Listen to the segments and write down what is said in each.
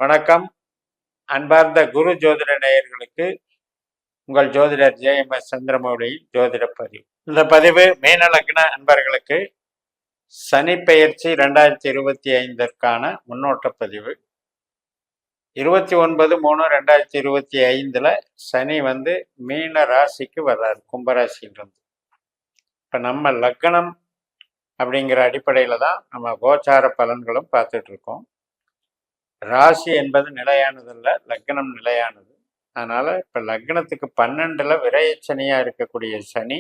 வணக்கம். அன்பார்ந்த குரு ஜோதிட நேயர்களுக்கு உங்கள் ஜோதிடர் JMS சந்திரமௌலியின் ஜோதிட பதிவு. இந்த பதிவு மீன லக்ன அன்பர்களுக்கு சனி பெயர்ச்சி 2025 முன்னோட்ட பதிவு. 29/3/2025 சனி மீன ராசிக்கு வர்றாரு, கும்பராசியிலிருந்து. இப்போ நம்ம லக்னம் அப்படிங்கிற அடிப்படையில் தான் நம்ம கோச்சார பலன்களும் பார்த்துட்டு இருக்கோம். ராசி என்பது நிலையானதல்ல, லக்னம் நிலையானது. அதனால இப்போ லக்னத்துக்கு 12ல் விரயச்சனியா இருக்கக்கூடிய சனி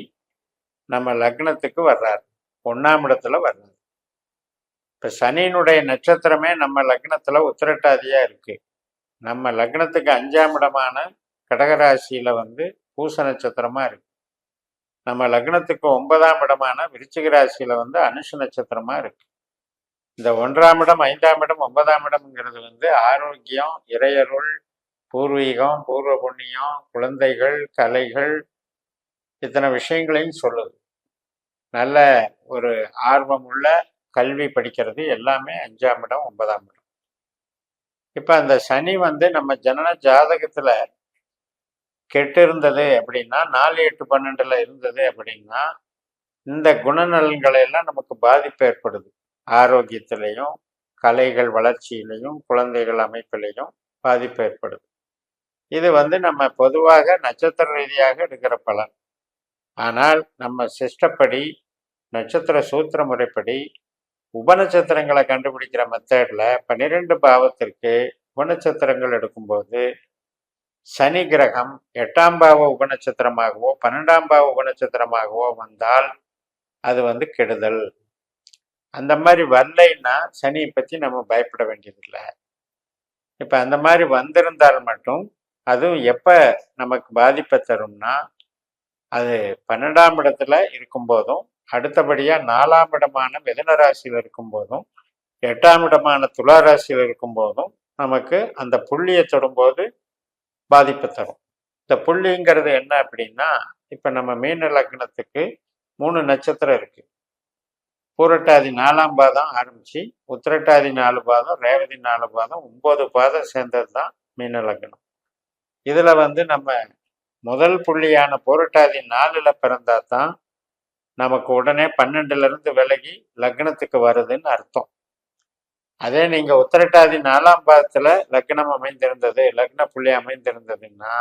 நம்ம லக்னத்துக்கு வர்றாரு, 1ஆம் இடத்துல வர்றாரு. இப்போ சனியினுடைய நட்சத்திரமே நம்ம லக்னத்துல உத்திரட்டாதியா இருக்கு. நம்ம லக்னத்துக்கு 5ஆம் இடமான கடகராசியில பூச நட்சத்திரமா இருக்கு. நம்ம லக்னத்துக்கு 9ஆம் இடமான விருச்சிக ராசியில அனுஷ நட்சத்திரமா இருக்கு. இந்த 1ஆம் இடம், 5ஆம் இடம், 9ஆம் இடம்ங்கிறது ஆரோக்கியம், இறையருள், பூர்வீகம், பூர்வ புண்ணியம், குழந்தைகள், கலைகள், இத்தனை விஷயங்களையும் சொல்லுது. நல்ல ஒரு ஆர்வம் உள்ள கல்வி படிக்கிறது எல்லாமே 5ஆம் இடம், 9ஆம் இடம். இப்போ அந்த சனி நம்ம ஜனன ஜாதகத்துல கெட்டு இருந்தது அப்படின்னா, 4, 8, 12ல் இருந்தது அப்படின்னா, இந்த குணநலன்களை எல்லாம் நமக்கு பாதிப்பு ஏற்படுது. ஆரோக்கியத்திலையும், கலைகள் வளர்ச்சியிலையும், குழந்தைகள் அமைப்பிலையும் பாதிப்பு ஏற்படுது. இது நம்ம பொதுவாக நட்சத்திர ரீதியாக எடுக்கிற பலன். ஆனால் நம்ம சிஷ்டப்படி, நட்சத்திர சூத்திர முறைப்படி, உபநட்சத்திரங்களை கண்டுபிடிக்கிற மெத்தட்ல 12 பாவத்திற்கு உபநட்சத்திரங்கள் எடுக்கும்போது சனி கிரகம் 8ஆம் பாவ உபநட்சத்திரமாகவோ 12ஆம் பாவ உபநட்சத்திரமாகவோ வந்தால் அது கெடுதல். அந்த மாதிரி வரலைன்னா சனியை பற்றி நம்ம பயப்பட வேண்டியதில்லை. இப்போ அந்த மாதிரி வந்திருந்தால் மட்டும் அதுவும் எப்போ நமக்கு பாதிப்பை தரும்னா, அது 12ஆம் இடத்துல இருக்கும்போதும், அடுத்தபடியாக 4ஆம் இடமான மிதுன ராசியில் இருக்கும்போதும், 8ஆம் இடமான துலா ராசியில் இருக்கும்போதும் நமக்கு அந்த புள்ளியை தொடும்போது பாதிப்பு தரும். இந்த புள்ளிங்கிறது என்ன அப்படின்னா, இப்போ நம்ம மீன லக்னத்துக்கு 3 நட்சத்திரம் இருக்கு. பூரட்டாதி 4ஆம் பாதம் ஆரம்பிச்சு, உத்திரட்டாதி 4 பாதம், ரேவதி 4 பாதம், 9 பாதம் சேர்ந்தது தான் மீன லக்னம். இதுல நம்ம முதல் புள்ளியான பூரட்டாதி 4ல் பிறந்தா தான் நமக்கு உடனே 12ல இருந்து விலகி லக்னத்துக்கு வருதுன்னு அர்த்தம். அதே நீங்க உத்திரட்டாதி 4ஆம் பாதத்துல லக்னம் அமைந்திருந்தது, லக்ன புள்ளி அமைந்திருந்ததுன்னா,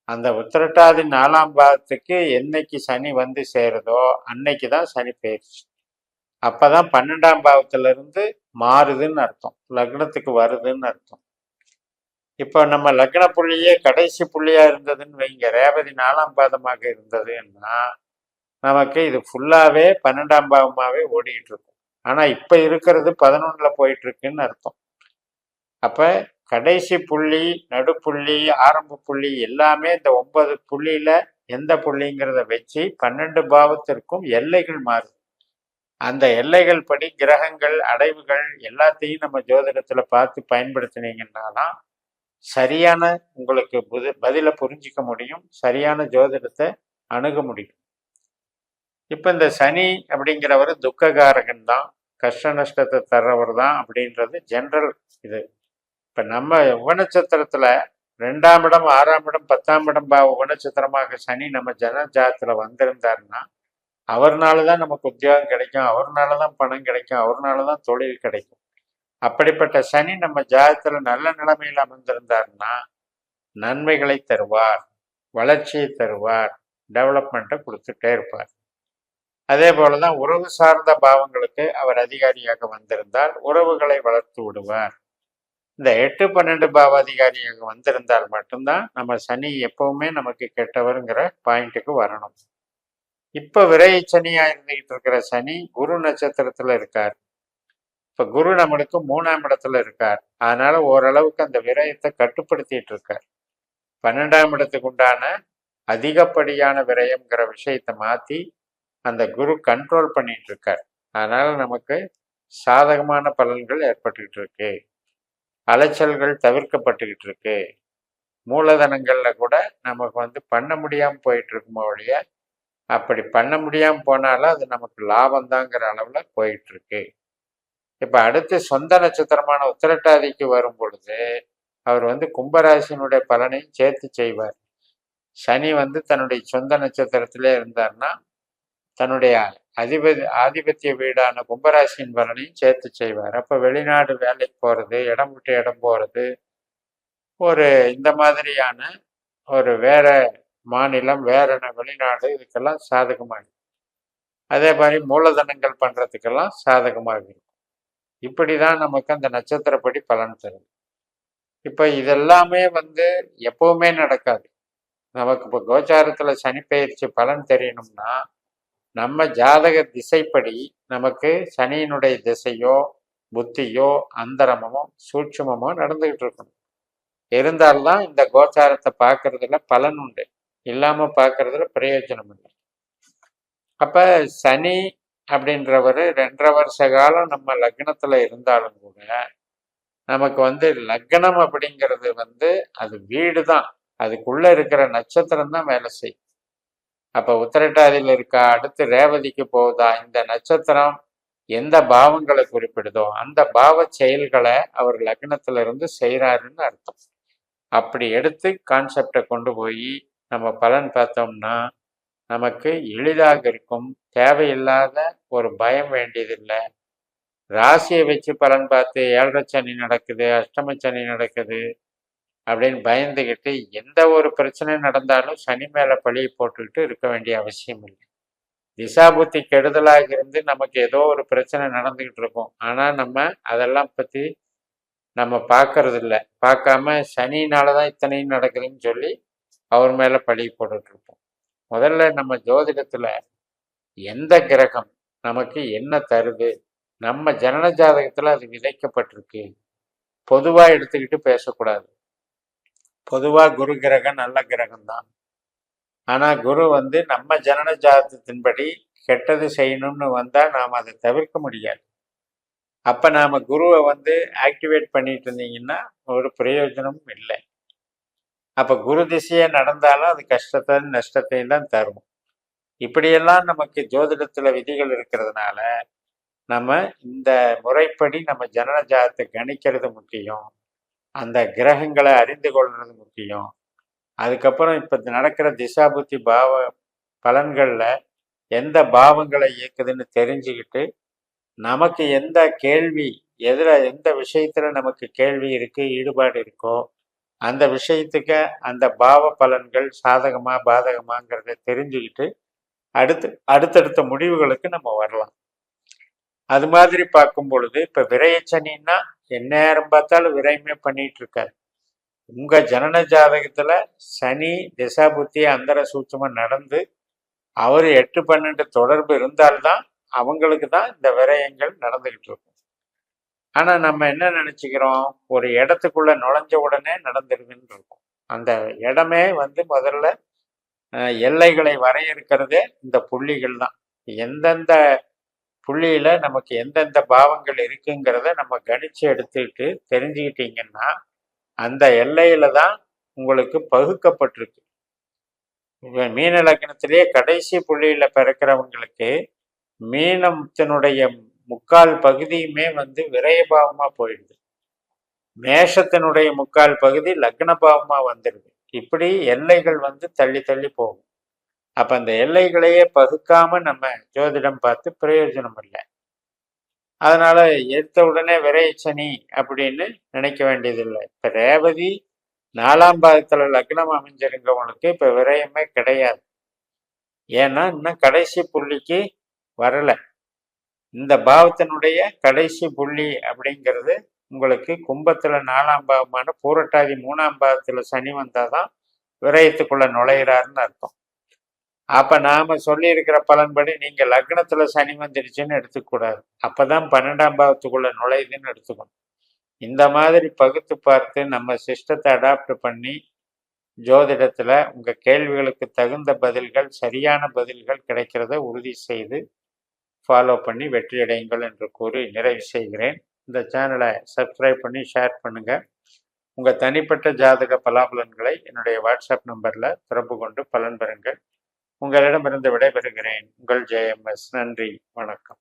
அந்த உத்திரட்டாதி 4ஆம் பாதத்துக்கு என்னைக்கு சனி சேருதோ அன்னைக்கு தான் சனி பெயர்ச்சி. அப்பதான் 12ஆம் பாவத்துல இருந்து மாறுதுன்னு அர்த்தம், லக்னத்துக்கு வருதுன்னு அர்த்தம். இப்போ நம்ம லக்ன புள்ளியே கடைசி புள்ளியா இருந்ததுன்னு வைங்க, ரேவதி 4ஆம் பாதமாக இருந்ததுன்னா நமக்கு இது ஃபுல்லாவே 12ஆம் பாவமாவே ஓடிக்கிட்டு இருக்கும். ஆனா இப்ப இருக்கிறது 11ல போயிட்டு இருக்குன்னு அர்த்தம். அப்ப கடைசி புள்ளி, நடுப்புள்ளி, ஆரம்ப புள்ளி எல்லாமே இந்த 9 புள்ளியில எந்த புள்ளிங்கிறத வச்சு 12 பாவத்திற்கும் எல்லைகள் மாறுது. அந்த எல்லைகள் படி கிரகங்கள், அடைவுகள் எல்லாத்தையும் நம்ம ஜோதிடத்துல பார்த்து பயன்படுத்தினீங்கன்னாதான் சரியான உங்களுக்கு பதிலை புரிஞ்சிக்க முடியும், சரியான ஜோதிடத்தை அணுக முடியும். இப்ப இந்த சனி அப்படிங்கிறவர் துக்ககாரகன் தான், கஷ்ட நஷ்டத்தை தர்றவர் தான் அப்படின்றது ஜென்ரல் இது. இப்ப நம்ம உபநட்சத்திரத்துல 2ஆம் இடம், 6ஆம் இடம், 10ஆம் இடம் பாவ உபநட்சத்திரமாக சனி நம்ம ஜனஜாதத்துல வந்திருந்தாருன்னா அவர்னாலதான் நமக்கு உத்தியோகம் கிடைக்கும், அவர்னாலதான் பணம் கிடைக்கும், அவர்னாலதான் தொழில் கிடைக்கும். அப்படிப்பட்ட சனி நம்ம ஜாதகத்துல நல்ல நிலைமையில் அமர்ந்திருந்தாருன்னா நன்மைகளை தருவார், வளர்ச்சியை தருவார், டெவலப்மெண்ட்டை கொடுத்துட்டே இருப்பார். அதே போலதான் உறவு சார்ந்த பாவங்களுக்கு அவர் அதிகாரியாக வந்திருந்தால் உறவுகளை வளர்த்து விடுவார். இந்த 8, 12 பாவ அதிகாரியாக வந்திருந்தால் மட்டும்தான் நம்ம சனி எப்பவுமே நமக்கு கெட்டவருங்கிற பாயிண்ட்டுக்கு வரணும். இப்ப விரைய சனியா இருந்துகிட்டு இருக்கிற சனி குரு நட்சத்திரத்துல இருக்கார். இப்ப குரு நம்மளுக்கு 3ஆம் இடத்துல இருக்கார். அதனால ஓரளவுக்கு அந்த விரயத்தை கட்டுப்படுத்திட்டு இருக்கார். 12ஆம் இடத்துக்கு உண்டான அதிகப்படியான விரயம்ங்கிற விஷயத்தை மாத்தி அந்த குரு கண்ட்ரோல் பண்ணிட்டு இருக்கார். அதனால நமக்கு சாதகமான பலன்கள் ஏற்பட்டுக்கிட்டு இருக்கு, அலைச்சல்கள் தவிர்க்கப்பட்டுக்கிட்டு இருக்கு. மூலதனங்கள்ல கூட நமக்கு பண்ண முடியாம போயிட்டு இருக்குமோ ஒழிய, அப்படி பண்ண முடியாம போனாலும் அது நமக்கு லாபம் தாங்கிற அளவுல போயிட்டு இருக்கு. இப்ப அடுத்து சொந்த நட்சத்திரமான உத்திரட்டாதிக்கு வரும் பொழுது அவர் வந்து கும்பராசினுடைய பலனையும் சேர்த்து செய்வார். சனி வந்து தன்னுடைய சொந்த நட்சத்திரத்திலே இருந்தார்னா தன்னுடைய ஆதிபத்திய வீடான கும்பராசியின் பலனையும் சேர்த்து செய்வார். அப்ப வெளிநாடு வேலைக்கு போறது, இடம் விட்டு இடம் போறது, ஒரு இந்த மாதிரியான ஒரு வேற மாநிலம், வேற வெளிநாடு, இதுக்கெல்லாம் சாதகமாக, அதே மாதிரி மூலதனங்கள் பண்றதுக்கெல்லாம் சாதகமாக இருக்கும். இப்படிதான் நமக்கு அந்த நட்சத்திரப்படி பலன் தரும். இப்ப இதெல்லாமே வந்து எப்பவுமே நடக்காது. நமக்கு இப்போ கோச்சாரத்துல சனி பெயர்ச்சி பலன் தெரியணும்னா நம்ம ஜாதக திசைப்படி நமக்கு சனியினுடைய திசையோ புத்தியோ அந்தரமோ சூட்சுமமோ நடந்துகிட்டு இருக்கணும். இருந்தால்தான் இந்த கோச்சாரத்தை பார்க்கறதுல பலன் உண்டு, இல்லாம பார்க்கறதுல பிரயோஜனம் இல்லை. அப்ப சனி அப்படின்றவர் 2.5 வருஷ காலம் நம்ம லக்னத்துல இருந்தாலும் கூட நமக்கு வந்து லக்னம் அப்படிங்கிறது வந்து அது வீடு தான், அதுக்குள்ள இருக்கிற நட்சத்திரம் தான் வேலை செய்யும். அப்ப உத்திரட்டாதியில் இருக்கா, அடுத்து ரேவதிக்கு போகுதா, இந்த நட்சத்திரம் எந்த பாவங்களை குறிப்பிடுதோ அந்த பாவ செயல்களை அவர் லக்னத்துல இருந்து செய்யறாருன்னு அர்த்தம். அப்படி எடுத்து கான்செப்டை கொண்டு போய் நம்ம பலன் பார்த்தோம்னா நமக்கு எளிதாக இருக்கும். தேவையில்லாத ஒரு பயம் வேண்டியதில்லை. ராசியை வச்சு பலன் பார்த்து 7.5 சனி நடக்குது, அஷ்டம சனி நடக்குது அப்படின்னு பயந்துக்கிட்டு எந்த ஒரு பிரச்சனை நடந்தாலும் சனி மேல பழியை போட்டுக்கிட்டு இருக்க வேண்டிய அவசியம் இல்லை. திசாபுத்தி கெடுதலாக இருந்து நமக்கு ஏதோ ஒரு பிரச்சனை நடந்துகிட்டு இருக்கும், ஆனா நம்ம அதெல்லாம் பத்தி நம்ம பார்க்கறது இல்லை. பார்க்காம சனினாலதான் இத்தனையும் நடக்குதுன்னு சொல்லி அவர் மேல பழி போட்டுட்டு இருப்போம். முதல்ல நம்ம ஜோதிடத்துல எந்த கிரகம் நமக்கு என்ன தருது, நம்ம ஜனன ஜாதகத்துல அது விதைக்கப்பட்டிருக்கு, பொதுவா எடுத்துக்கிட்டு பேசக்கூடாது. பொதுவா குரு கிரகம் நல்ல கிரகம் தான், ஆனா குரு வந்து நம்ம ஜனன ஜாதகத்தின்படி கெட்டது செய்யணும்னு வந்தா நாம் அதை தவிர்க்க முடியாது. அப்ப நாம குருவை வந்து ஆக்டிவேட் பண்ணிட்டு இருந்தீங்கன்னா ஒரு பிரயோஜனமும் இல்லை. அப்ப குரு திசையே நடந்தாலும் அது கஷ்டத்தையும் நஷ்டத்தையும் தான் தரும். இப்படியெல்லாம் நமக்கு ஜோதிடத்துல விதிகள் இருக்கிறதுனால நம்ம இந்த முறைப்படி நம்ம ஜனன ஜாதகத்தை கணிக்கிறது முக்கியம், அந்த கிரகங்களை அறிந்து கொள்றது முக்கியம். அதுக்கப்புறம் இப்ப நடக்கிற திசாபுத்தி பாவ பலன்கள்ல எந்த பாவங்களை இயக்குதுன்னு தெரிஞ்சுக்கிட்டு நமக்கு எந்த கேள்வி எந்த விஷயத்துல நமக்கு கேள்வி இருக்கு, ஈடுபாடு இருக்கோ அந்த விஷயத்துக்கு அந்த பாவ பலன்கள் சாதகமா பாதகமாங்கிறத தெரிஞ்சுக்கிட்டு அடுத்தடுத்த முடிவுகளுக்கு நம்ம வரலாம். அது மாதிரி பார்க்கும் பொழுது இப்ப விரயச்சனின்னா எந்நேரம் பார்த்தாலும் விரயமே பண்ணிட்டு இருக்காரு. உங்க ஜனன ஜாதகத்துல சனி திசாபுத்தி அந்தர சூட்சமா நடந்து அவர் 8-12 தொடர்பு இருந்தால்தான் அவங்களுக்கு தான் இந்த விரயங்கள் நடந்துகிட்டு இருக்கும். ஆனா நம்ம என்ன நினைச்சுக்கிறோம், ஒரு இடத்துக்குள்ள நுழைஞ்ச உடனே நடந்துருதுன்னு இருக்கும். அந்த இடமே வந்து முதல்ல எல்லைகளை வரையறுக்கிறதே இந்த புள்ளிகள் தான். எந்தெந்த புள்ளியில நமக்கு எந்தெந்த பாவங்கள் இருக்குங்கிறத நம்ம கணிச்சு எடுத்துக்கிட்டு தெரிஞ்சுக்கிட்டீங்கன்னா அந்த எல்லையில தான் உங்களுக்கு பகுக்கப்பட்டிருக்கு. மீன லக்னத்திலேயே கடைசி புள்ளியில பிறக்கிறவங்களுக்கு மீனத்தினுடைய 3/4 பகுதியுமே வந்து விரயபாவமா போயிடுது, மேஷத்தினுடைய 3/4 பகுதி லக்ன பாவமா வந்துடுது. இப்படி எல்லைகள் வந்து தள்ளி தள்ளி போகும். அப்ப அந்த எல்லைகளையே பகுக்காம நம்ம ஜோதிடம் பார்த்து பிரயோஜனம் இல்லை. அதனால எடுத்த உடனே விரைச்சனி அப்படின்னு நினைக்க வேண்டியதில்லை. இப்ப ரேவதி 4ஆம் பாவத்துல லக்னம் அமைஞ்சிருக்கவங்களுக்கு இப்ப விரயமே கிடையாது. ஏன்னா இன்னும் கடைசி புள்ளிக்கு வரல. இந்த பாவத்தினுடைய கடைசி புள்ளி அப்படிங்கிறது உங்களுக்கு கும்பத்துல 4ஆம் பாவமான பூரட்டாதி 3ஆம் பாவத்துல சனி வந்தாதான் விரயத்துக்குள்ள நுழையிறாருன்னு அர்த்தம். அப்ப நாம சொல்லி இருக்கிற பலன்படி நீங்க லக்னத்துல சனி வந்துடுச்சுன்னு எடுத்துக்கூடாது. அப்பதான் 12ஆம் பாவத்துக்குள்ள நுழையுதுன்னு எடுத்துக்கணும். இந்த மாதிரி பகுத்து பார்த்து நம்ம சிஸ்டத்தை அடாப்ட் பண்ணி ஜோதிடத்துல உங்க கேள்விகளுக்கு தகுந்த பதில்கள், சரியான பதில்கள் கிடைக்கிறத உறுதி செய்து ஃபாலோ பண்ணி வெற்றியடையுங்கள் என்று கூறி நிறைவு செய்கிறேன். இந்த சேனலை சப்ஸ்கிரைப் பண்ணி ஷேர் பண்ணுங்க. உங்க தனிப்பட்ட ஜாதக பலாபலன்களை என்னுடைய வாட்ஸ்அப் நம்பர்ல தொடர்பு கொண்டு பலன் பெறுங்கள். உங்களிடமிருந்து விடைபெறுகிறேன். உங்கள் JMS. நன்றி, வணக்கம்.